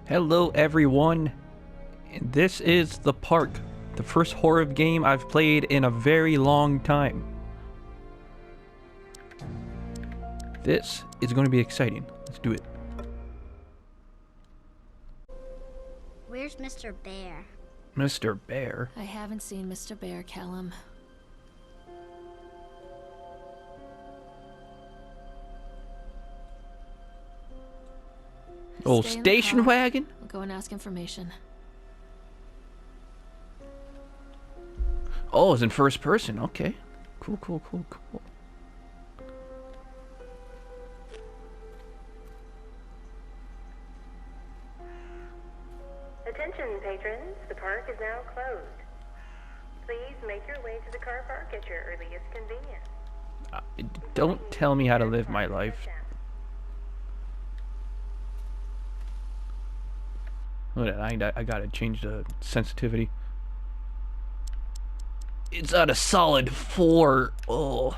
Hello everyone, this is The Park, the first horror game I've played in a very long time. This is going to be exciting. Let's do it. Where's Mr. Bear? Mr. Bear? I haven't seen Mr. Bear, Callum. Old Stay in the station car. wagon? I'll go and ask information. Oh, it's in first person. Okay. Cool. Attention patrons, the park is now closed. Please make your way to the car park at your earliest convenience. Don't tell me how to live my life. Hold on, I gotta change the sensitivity. It's at a solid 4. Oh.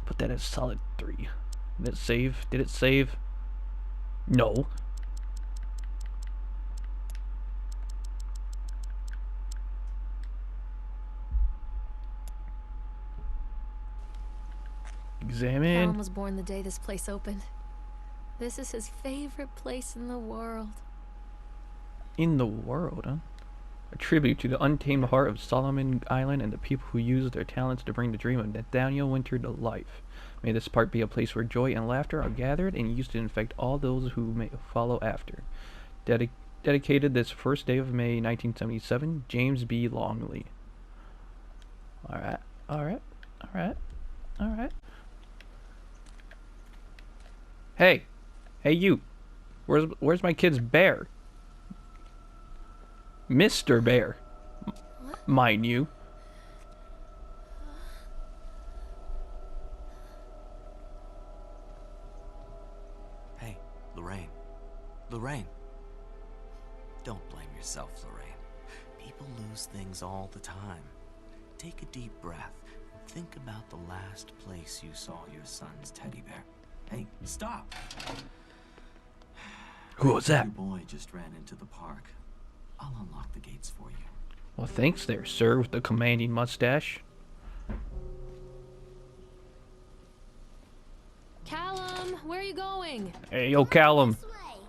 Put that as solid 3. Did it save? Did it save? No. Examine. Callum was born the day this place opened. This is his favorite place in the world. In the world, huh? A tribute to the untamed heart of Solomon Island and the people who used their talents to bring the dream of Nathaniel Winter to life. May this park be a place where joy and laughter are gathered and used to infect all those who may follow after. Dedicated this first day of May 1977, James B. Longley. Alright. Hey you. Where's my kid's bear? Mr. Bear. Mind you. Hey, Lorraine. Lorraine. Don't blame yourself, Lorraine. People lose things all the time. Take a deep breath and think about the last place you saw your son's teddy bear. Hey, stop! Who was that? Your boy just ran into the park. I'll unlock the gates for you. Well, thanks there, sir, with the commanding mustache. Callum, where are you going? Hey, yo, Callum. This way.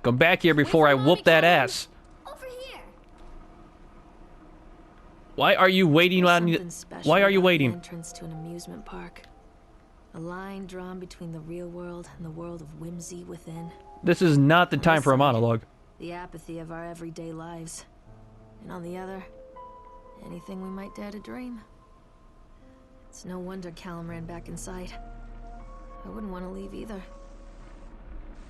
Come back here before I whoop that ass. Over here. Why are you waiting There's on me? something special Why are you about the waiting? entrance to an amusement park. A line drawn between the real world and the world of whimsy within. This is not the time for a monologue. The apathy of our everyday lives. And on the other, anything we might dare to dream. It's no wonder Callum ran back inside. I wouldn't want to leave either.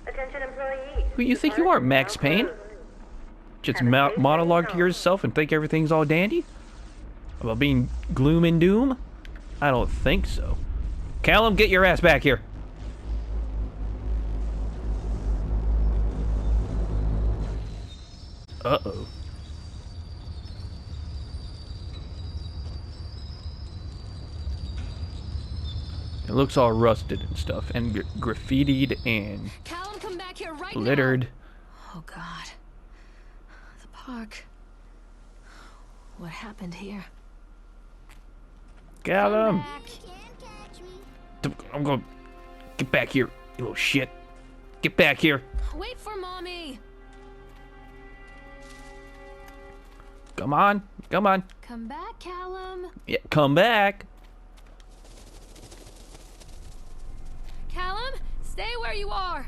Attention employees. Who you think you are, Max Payne? Just monologue to yourself and think everything's all dandy? About being gloom and doom? I don't think so. Callum, get your ass back here. Uh-oh. It looks all rusted and stuff, and graffitied and Callum, come back here right littered. now. Oh God. The park. What happened here? Callum! Back. Can't catch me. I'm gonna... Get back here, you little shit. Get back here. Wait for mommy. Come on. Come on. Come back, Callum. Yeah, come back. Callum, stay where you are.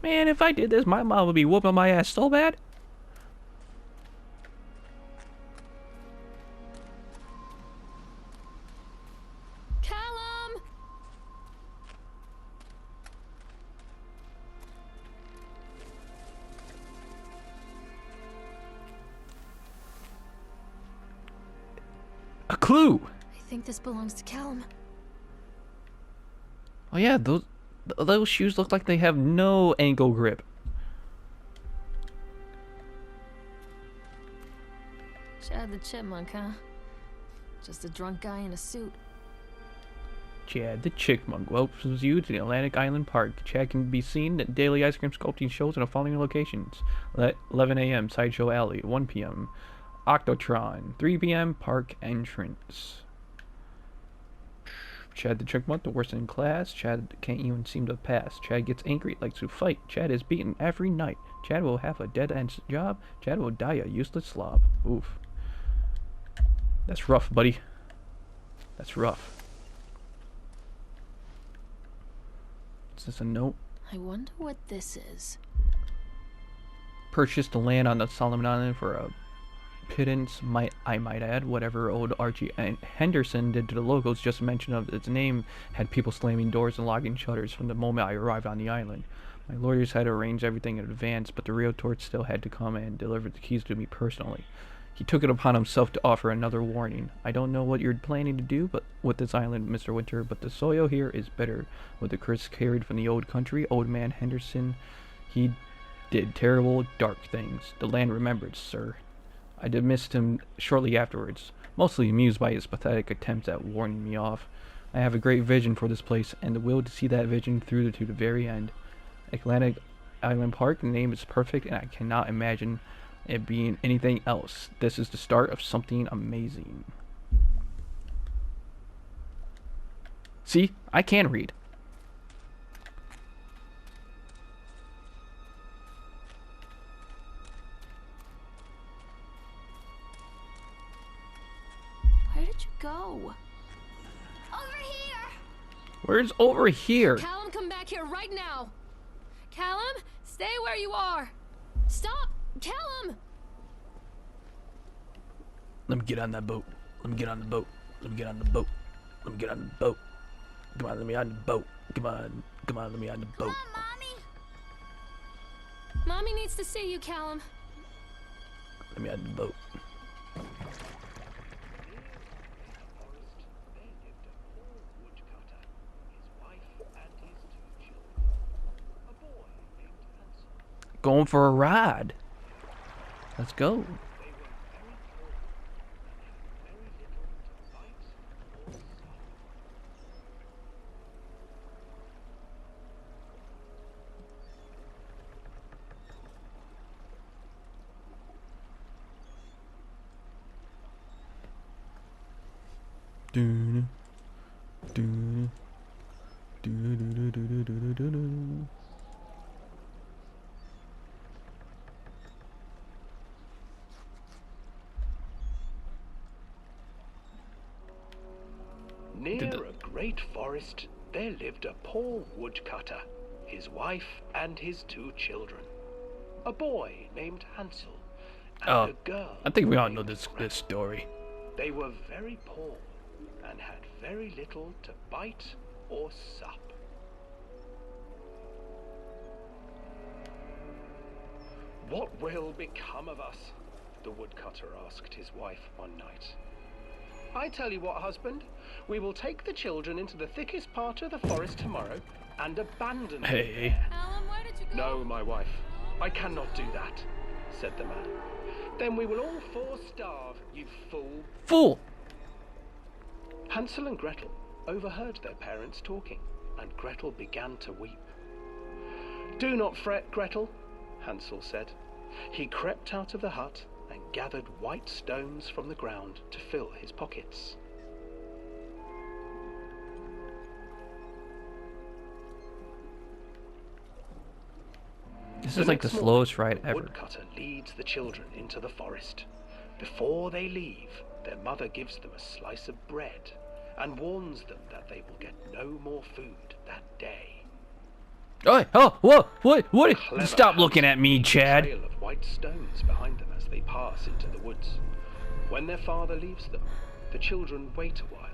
Man, if I did this, my mom would be whooping my ass so bad. Callum. A clue. I think this belongs to Callum. Oh yeah, those shoes look like they have no ankle grip. Chad the Chipmunk, huh? Just a drunk guy in a suit. Chad the Chickmunk welcomes you to the Atlantic Island Park. Chad can be seen at daily ice cream sculpting shows in the following locations: 11 a.m. Sideshow Alley, 1 p.m. Octotron, 3 p.m. Park Entrance. Chad the Chickmunk, the worst in class. Chad can't even seem to pass. Chad gets angry, likes to fight. Chad is beaten every night. Chad will have a dead-end job. Chad will die a useless slob. Oof. That's rough, buddy. That's rough. Is this a note? I wonder what this is. Purchased the land on the Solomon Island for a pittance, I might add. Whatever old Archie Henderson did to the locals, just mention of its name had people slamming doors and locking shutters from the moment I arrived on the island. My lawyers had arranged everything in advance, but the realtor still had to come and deliver the keys to me personally. He took it upon himself to offer another warning. I don't know what you're planning to do with this island, Mr. Winter, but the soil here is bitter. With the curse carried from the old country, old man Henderson, he did terrible, dark things. The land remembered, sir. I dismissed him shortly afterwards, mostly amused by his pathetic attempts at warning me off. I have a great vision for this place, and the will to see that vision through to the very end. Atlantic Island Park, the name is perfect, and I cannot imagine it being anything else. This is the start of something amazing. See? I can read. Where did you go? Over here! Where's over here? Callum, come back here right now! Callum, stay where you are! Stop! Callum! Let me get on that boat. Let me get on the boat. Let me get on the boat. Let me get on the boat. Come on, let me on the boat. Come on. Come on, let me on the boat. Come on, Mommy! Mommy needs to see you, Callum. Let me on the boat. Going for a ride. Let's go. Do do do do do do do do do. Near a great forest, there lived a poor woodcutter, his wife and his 2 children. A boy named Hansel and a girl. I think we all know named this Gretel. story. They were very poor and had very little to bite or sup. What will become of us? The woodcutter asked his wife one night. I tell you what, husband, we will take the children into the thickest part of the forest tomorrow and abandon them Hey. there. Callum, where did you go? No, my wife, I cannot do that, said the man. Then we will all 4 starve, you fool. Fool! Hansel and Gretel overheard their parents talking, and Gretel began to weep. Do not fret, Gretel, Hansel said. He crept out of the hut and gathered white stones from the ground to fill his pockets. This is like the slowest ride ever. Woodcutter leads the children into the forest. Before they leave, their mother gives them a slice of bread and warns them that they will get no more food that day. Oh, whoa, what? Clever Stop looking at me, Hansel Chad. leaves a trail of white stones behind them as they pass into the woods. When their father leaves them, the children wait a while,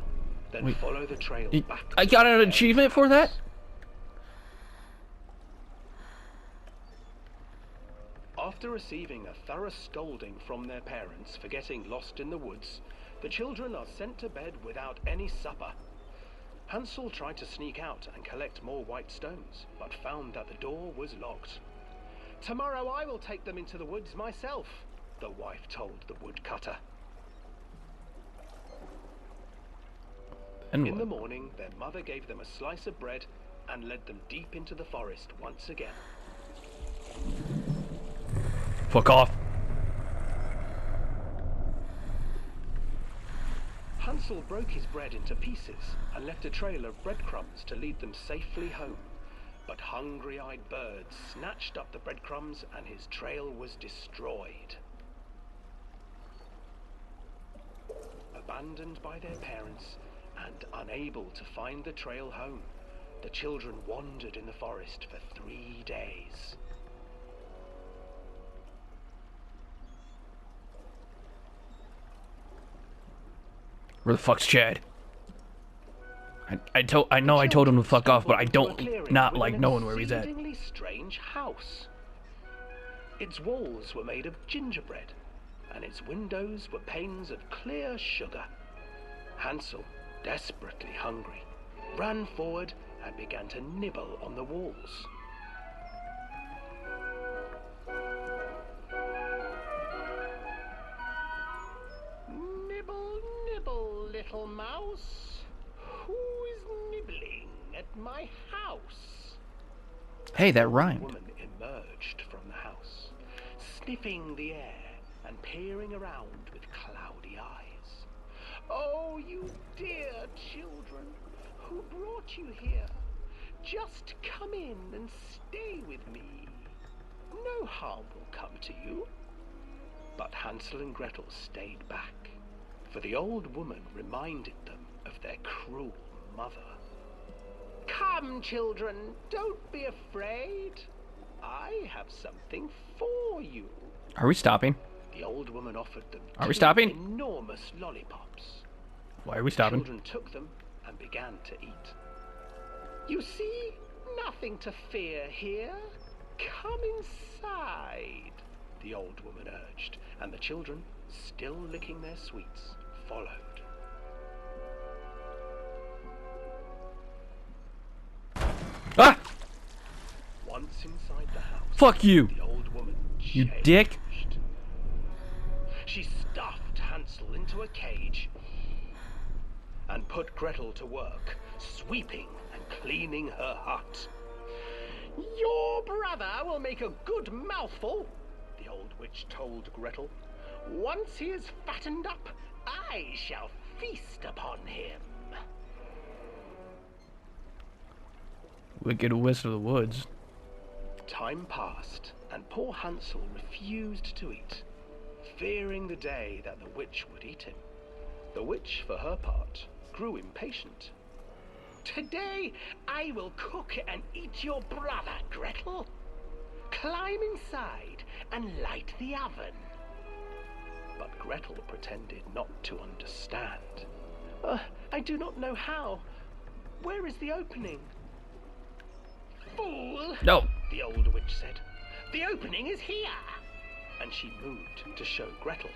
then Wait, follow the trail back. I to got their an achievement for that? house. After receiving a thorough scolding from their parents for getting lost in the woods, the children are sent to bed without any supper. Hansel tried to sneak out and collect more white stones, but found that the door was locked. Tomorrow I will take them into the woods myself, the wife told the woodcutter. And In what? the morning, their mother gave them a slice of bread and led them deep into the forest once again. Fuck off. Hansel broke his bread into pieces and left a trail of breadcrumbs to lead them safely home. But hungry-eyed birds snatched up the breadcrumbs and his trail was destroyed. Abandoned by their parents and unable to find the trail home, the children wandered in the forest for 3 days. Where the fuck's Chad? I know I told him to fuck off, but I don't not like knowing where he's at. An exceedingly strange house. Its walls were made of gingerbread, and its windows were panes of clear sugar. Hansel, desperately hungry, ran forward and began to nibble on the walls. Nibble, nibble, little mouse. Who is nibbling at my house? Hey, that The rhymed. woman emerged from the house, sniffing the air and peering around with cloudy eyes. Oh, you dear children, who brought you here? Just come in and stay with me. No harm will come to you. But Hansel and Gretel stayed back, for the old woman reminded them of their cruel mother. Come, children, don't be afraid. I have something for you. Are we stopping? The old woman offered them Are we 2 stopping? enormous lollipops. Why are we The stopping? children took them and began to eat. You see, nothing to fear here. Come inside, the old woman urged, and the children, still licking their sweets, followed. Ah! Once inside the house, Fuck you! the old woman You changed. dick! She stuffed Hansel into a cage and put Gretel to work, sweeping and cleaning her hut. Your brother will make a good mouthful, the old witch told Gretel. Once he is fattened up, I shall feast upon him. Wicked Witch of the Woods. Time passed, and poor Hansel refused to eat, fearing the day that the witch would eat him. The witch, for her part, grew impatient. Today I will cook and eat your brother, Gretel. Climb inside and light the oven. But Gretel pretended not to understand. I do not know how. Where is the opening? Fool! No. The old witch said. The opening is here! And she moved to show Gretel.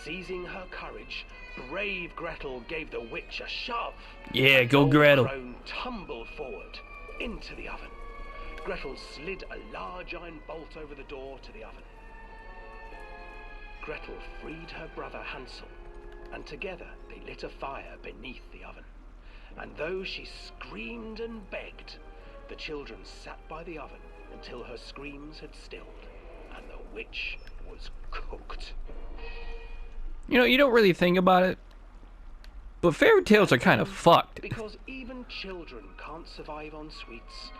Seizing her courage, brave Gretel gave the witch a shove. Yeah, go Old Gretel. crone tumbled forward into the oven. Gretel slid a large iron bolt over the door to the oven. Gretel freed her brother Hansel, and together they lit a fire beneath the oven. And though she screamed and begged, the children sat by the oven until her screams had stilled, and the witch was cooked. You know, you don't really think about it, but fairy tales are kind of fucked. Because even children can't survive on sweets,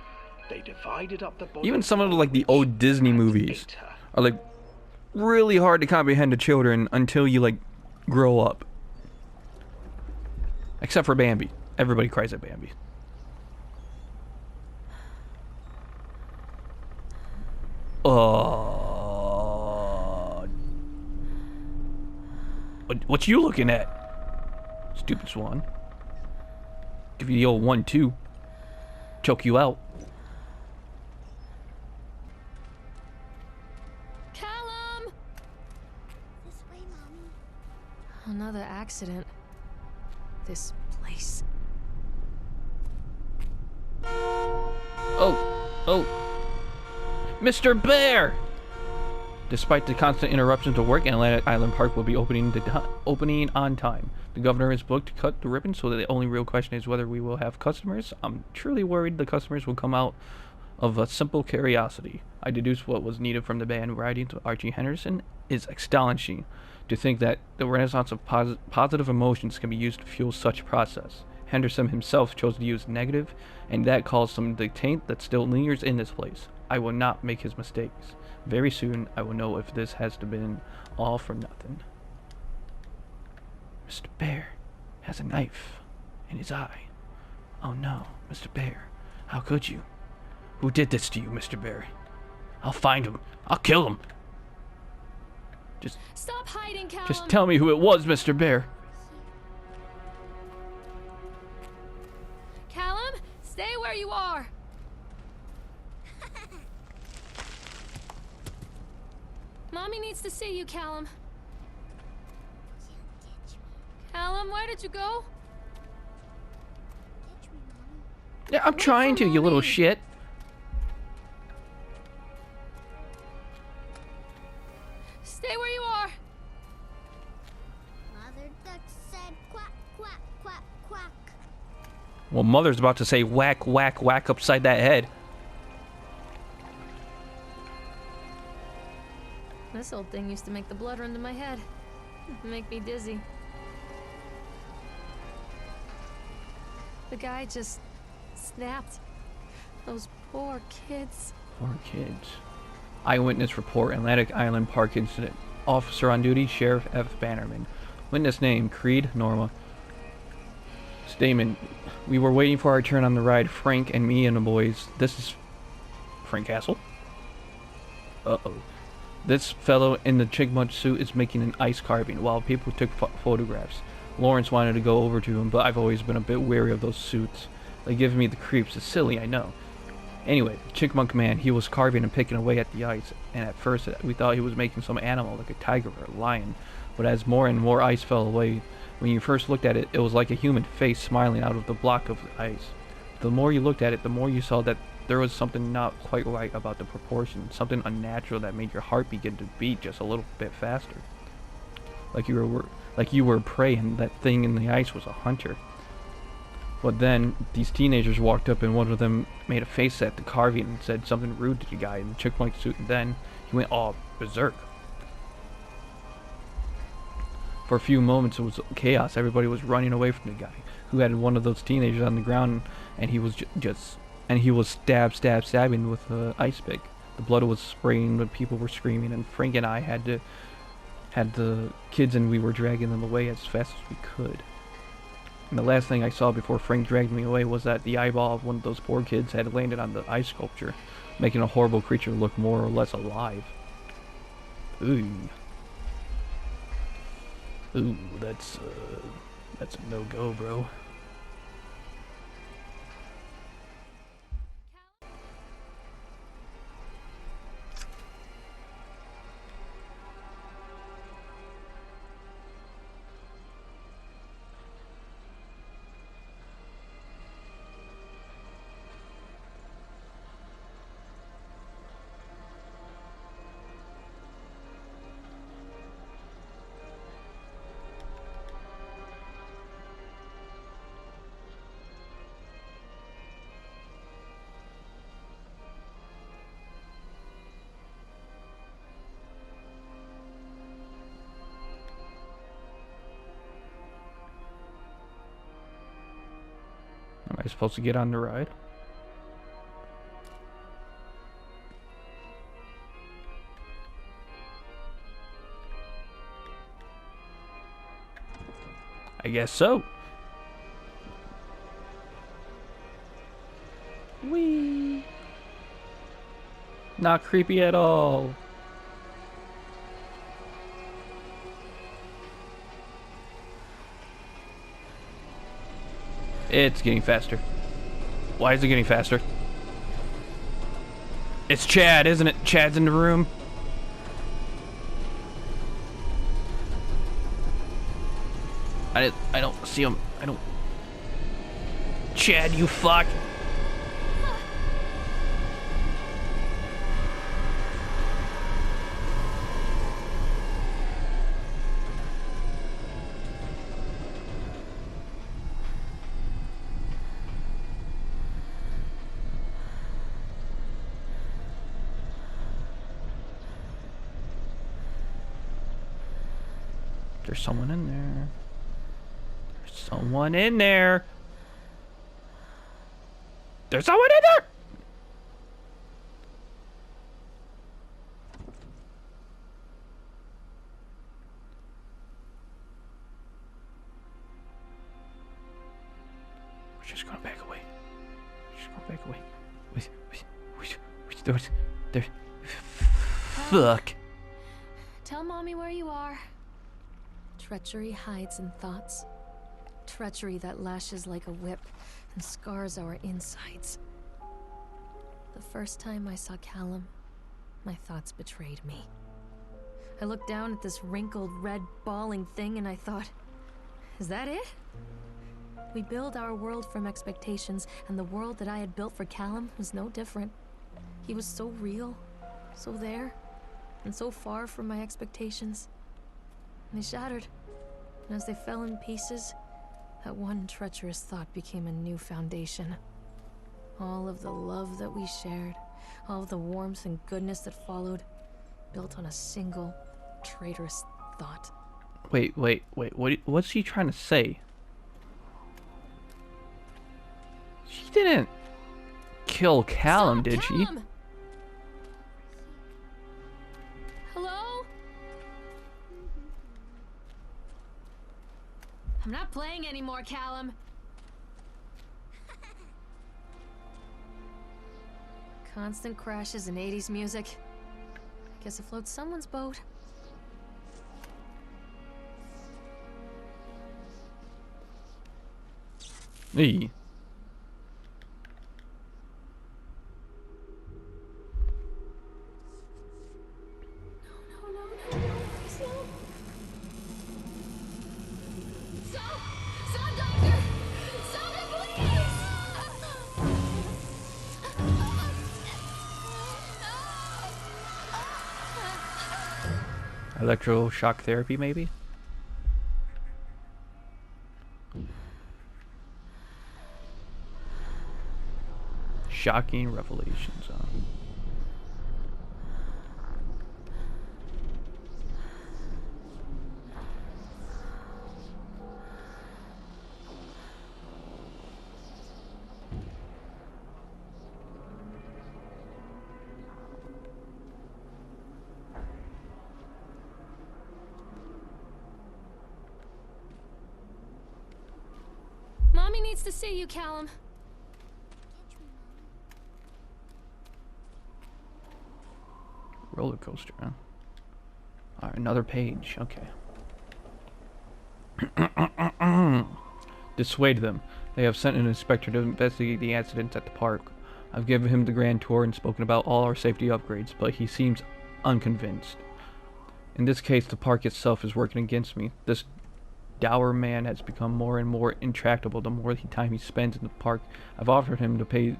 they divided up the body. Even some of like the old Disney movies are like really hard to comprehend to children until you like grow up. Except for Bambi. Everybody cries at Bambi. What you looking at? Stupid swan. Give you the old 1-2. Choke you out. Callum! This way, Mommy. Another accident. This place. Oh. Mr. Bear! Despite the constant interruptions to work, Atlantic Island Park will be opening on time. The governor is booked to cut the ribbon, so the only real question is whether we will have customers. I'm truly worried the customers will come out of a simple curiosity. I deduced what was needed from the band writing to Archie Henderson is astonishing to think that the renaissance of positive emotions can be used to fuel such a process. Henderson himself chose to use negative, and that caused some of the taint that still lingers in this place. I will not make his mistakes. Very soon, I will know if this has to been all for nothing. Mr. Bear has a knife in his eye. Oh no, Mr. Bear, how could you? Who did this to you, Mr. Bear? I'll find him. I'll kill him. Stop hiding, Callum. Just tell me who it was, Mr. Bear. Callum, stay where you are. Mommy needs to see you, Callum. Callum, where did you go? Yeah, I'm trying to, you little shit. Stay where you are. Mother duck said quack, quack, quack, quack. Well, Mother's about to say whack, whack, whack upside that head. This old thing used to make the blood run to my head. Make me dizzy. The guy just snapped. Those poor kids. Poor kids. Eyewitness report, Atlantic Island Park incident. Officer on duty, Sheriff F. Bannerman. Witness name, Creed Norma. Statement. We were waiting for our turn on the ride, Frank and me and the boys. This is Frank Castle? Uh-oh. This fellow in the chipmunk suit is making an ice carving while people took photographs. Lawrence wanted to go over to him, but I've always been a bit wary of those suits. They give me the creeps. It's silly, I know. Anyway, Chipmunk Man, he was carving and picking away at the ice, and at first we thought he was making some animal, like a tiger or a lion. But as more and more ice fell away, when you first looked at it, it was like a human face smiling out of the block of ice. The more you looked at it, the more you saw that there was something not quite right about the proportion, something unnatural that made your heart begin to beat just a little bit faster. Like you were prey and that thing in the ice was a hunter. But then, these teenagers walked up and one of them made a face at the carving and said something rude to the guy in the chipmunk suit, and then he went all berserk. For a few moments it was chaos. Everybody was running away from the guy who had one of those teenagers on the ground, and he was stabbing with an ice pick. The blood was spraying, but people were screaming, and Frank and I had the kids and we were dragging them away as fast as we could. And the last thing I saw before Frank dragged me away was that the eyeball of one of those poor kids had landed on the ice sculpture, making a horrible creature look more or less alive. Ooh. Ooh, that's a no-go, bro. Am I supposed to get on the ride? I guess so. Whee! Not creepy at all. It's getting faster. Why is it getting faster? It's Chad, isn't it? Chad's in the room. I don't see him. I don't... Chad, you fuck! There's someone in there. There's someone in there. There's someone in there. We're just gonna back away. We're just gonna back away. There's fuck. Tell Mommy where you are. Treachery hides in thoughts. Treachery that lashes like a whip and scars our insides. The first time I saw Callum, my thoughts betrayed me. I looked down at this wrinkled, red, bawling thing and I thought, is that it? We build our world from expectations, and the world that I had built for Callum was no different. He was so real, so there, and so far from my expectations. And they shattered, and as they fell in pieces, that one treacherous thought became a new foundation. All of the love that we shared, all of the warmth and goodness that followed, built on a single, traitorous thought. Wait. What's she trying to say? She didn't kill Callum, did she? Callum! Hello? I'm not playing anymore, Callum. Constant crashes and 80s music. I guess it floats someone's boat. Hey. Electroshock therapy, maybe? Shocking revelations. Mommy needs to see you, Callum. Roller coaster, huh? Alright, another page. Okay. Dissuade them. They have sent an inspector to investigate the accidents at the park. I've given him the grand tour and spoken about all our safety upgrades, but he seems unconvinced. In this case, the park itself is working against me. This dour man has become more and more intractable the more time he spends in the park. I've offered to pay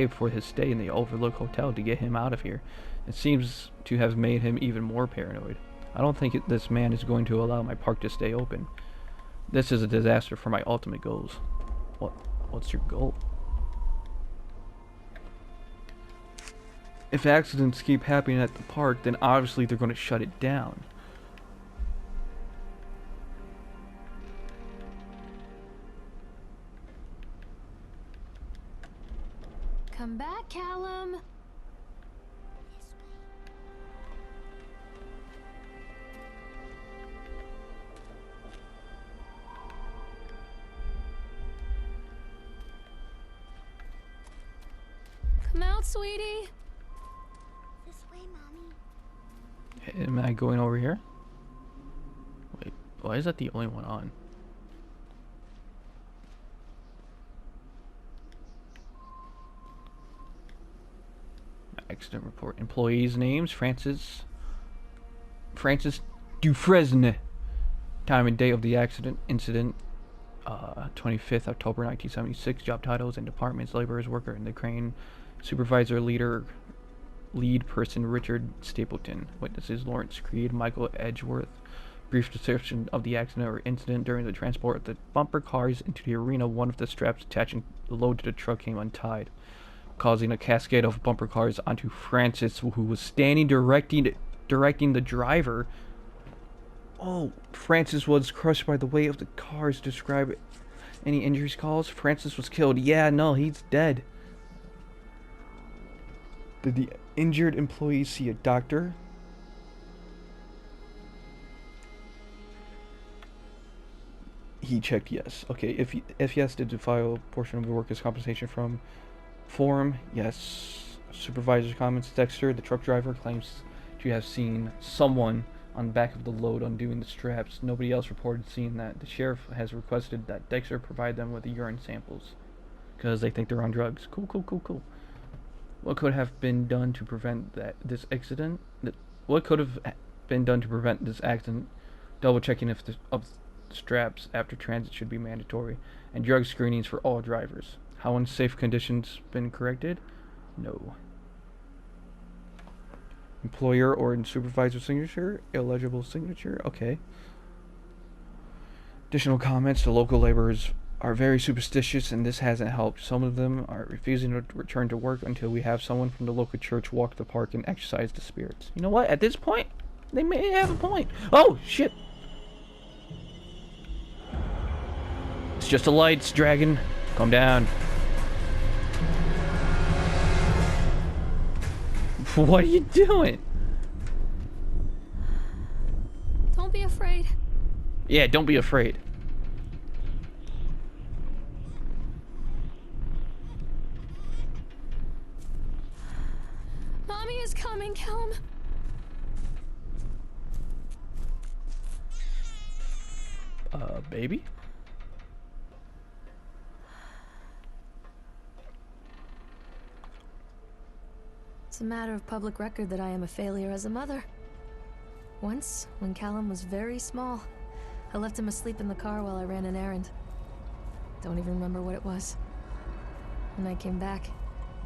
for his stay in the Overlook Hotel to get him out of here. It seems to have made him even more paranoid. I don't think this man is going to allow my park to stay open. This is a disaster for my ultimate goals. What's your goal? If accidents keep happening at the park, then obviously they're going to shut it down. Come back, Callum. Come out, sweetie. This way, Mommy. Am I going over here? Wait, why is that the only one on? Accident report. Employees' names: Francis Dufresne. Time and date of the incident: 25th October 1976. Job titles and departments: laborers, worker in the crane, supervisor, lead person Richard Stapleton. Witnesses: Lawrence Creed, Michael Edgeworth. Brief description of the accident or incident: during the transport of the bumper cars into the arena, one of the straps attaching the load to the truck came untied, causing a cascade of bumper cars onto Francis, who was standing directing the driver. Oh, Francis was crushed by the weight of the cars. Describe any injuries caused? Francis was killed. Yeah, no, he's dead. Did the injured employee see a doctor? He checked yes. Okay, if yes, did you file a portion of the workers' compensation from form? Yes. Supervisor's comments. Dexter, the truck driver, claims to have seen someone on the back of the load undoing the straps. Nobody else reported seeing that. The sheriff has requested that Dexter provide them with the urine samples because they think they're on drugs. Cool, cool, cool, cool. What could have been done to prevent this accident? What could have been done to prevent this accident? Double checking if the straps after transit should be mandatory, and drug screenings for all drivers. How unsafe conditions been corrected? No. Employer or supervisor signature? Illegible signature? Okay. Additional comments. The local laborers are very superstitious and this hasn't helped. Some of them are refusing to return to work until we have someone from the local church walk the park and exercise the spirits. You know what? At this point, they may have a point. Oh, shit! It's just the lights, dragon. Calm down. What are you doing? Don't be afraid. Yeah, don't be afraid. Mommy is coming, Callum. Baby? It's a matter of public record that I am a failure as a mother. Once, when Callum was very small, I left him asleep in the car while I ran an errand. Don't even remember what it was. When I came back,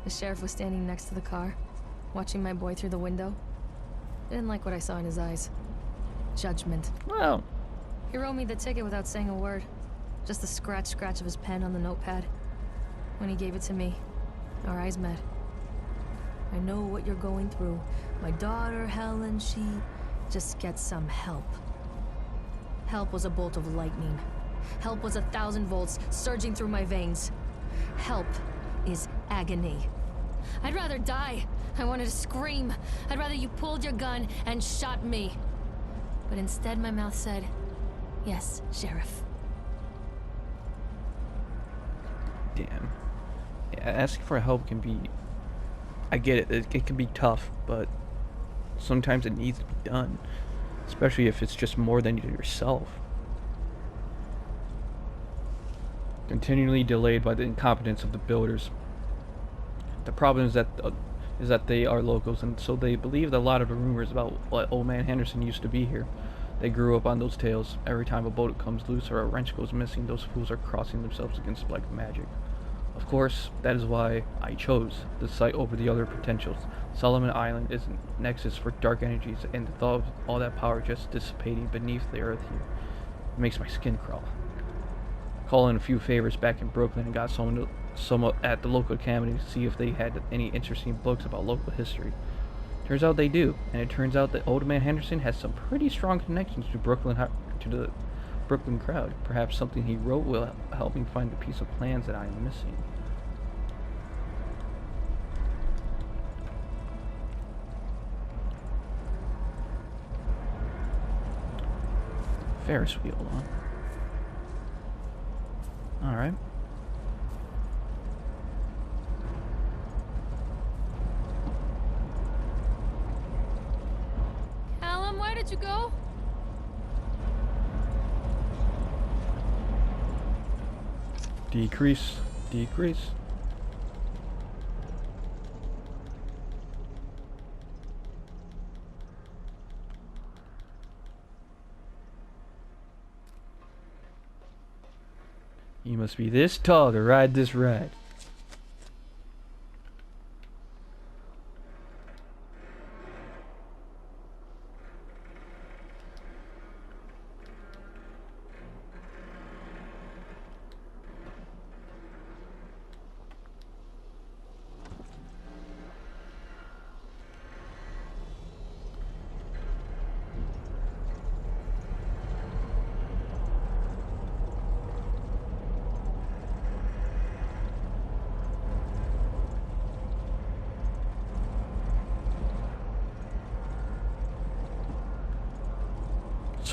the sheriff was standing next to the car, watching my boy through the window. I didn't like what I saw in his eyes. Judgment. Well, He wrote me the ticket without saying a word. Just the scratch of his pen on the notepad. When he gave it to me, our eyes met. I know what you're going through. My daughter, Helen, she just gets some help. Help was a bolt of lightning. Help was 1,000 volts surging through my veins. Help is agony. I'd rather die. I wanted to scream. I'd rather you pulled your gun and shot me. But instead my mouth said, yes, Sheriff. damn. Yeah, asking for help can be... I get it. It can be tough, but sometimes it needs to be done. Especially if it's just more than yourself. Continually delayed by the incompetence of the builders. The problem is that they are locals, and so they believed a lot of the rumors about what Old Man Henderson used to be here. They grew up on those tales. Every time a boat comes loose or a wrench goes missing, those fools are crossing themselves against black magic. Of course, that is why I chose this site over the other potentials. Solomon Island is a nexus for dark energies, and the thought of all that power just dissipating beneath the earth here makes my skin crawl. Called in a few favors back in Brooklyn and got someone at the local academy to see if they had any interesting books about local history. Turns out they do, and it turns out that Old Man Henderson has some pretty strong connections to the Brooklyn crowd. Perhaps something he wrote will help me find the piece of plans that I am missing. Ferris wheel, huh? Alright. Callum, where did you go? Decrease. Decrease. You must be this tall to ride this ride.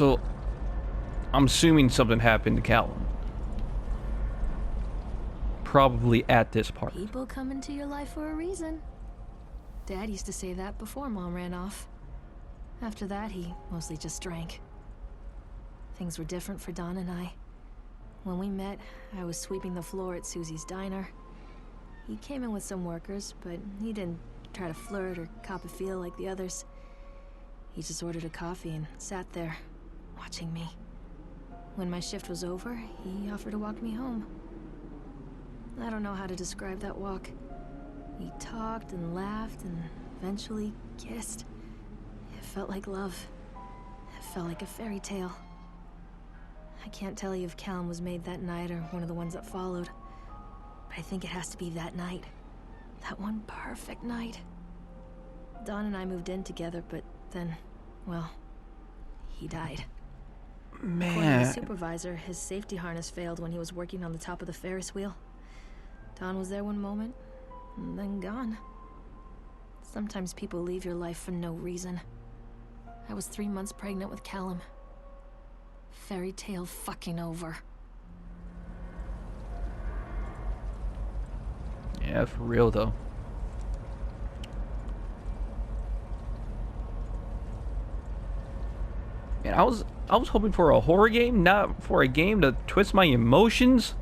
So, I'm assuming something happened to Callum. Probably at this park. People come into your life for a reason. Dad used to say that before Mom ran off. After that, he mostly just drank. Things were different for Don and I. When we met, I was sweeping the floor at Susie's diner. He came in with some workers, but he didn't try to flirt or cop a feel like the others. He just ordered a coffee and sat there, watching me. When my shift was over, he offered to walk me home. I don't know how to describe that walk. We talked and laughed and eventually kissed. It felt like love. It felt like a fairy tale. I can't tell you if Callum was made that night or one of the ones that followed, but I think it has to be that night. That one perfect night. Don and I moved in together, but then, well, he died. According to the Man. supervisor, his safety harness failed when he was working on the top of the Ferris wheel. Don was there one moment, and then gone. Sometimes people leave your life for no reason. I was 3 months pregnant with Callum. Fairy tale fucking over. Yeah, for real though. Man, I was hoping for a horror game, not for a game to twist my emotions.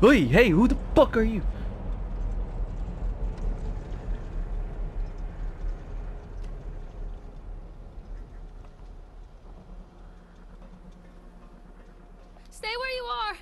Hey, who the fuck are you? Stay where you are!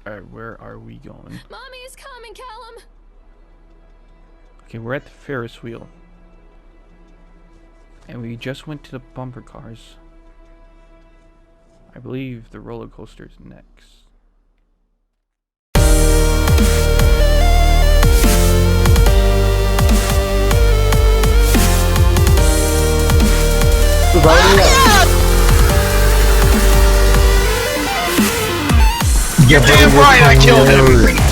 Alright, where are we going? Mommy is coming, Callum! Okay, we're at the Ferris wheel. And we just went to the bumper cars. I believe the roller coaster is next. You're damn right I killed him!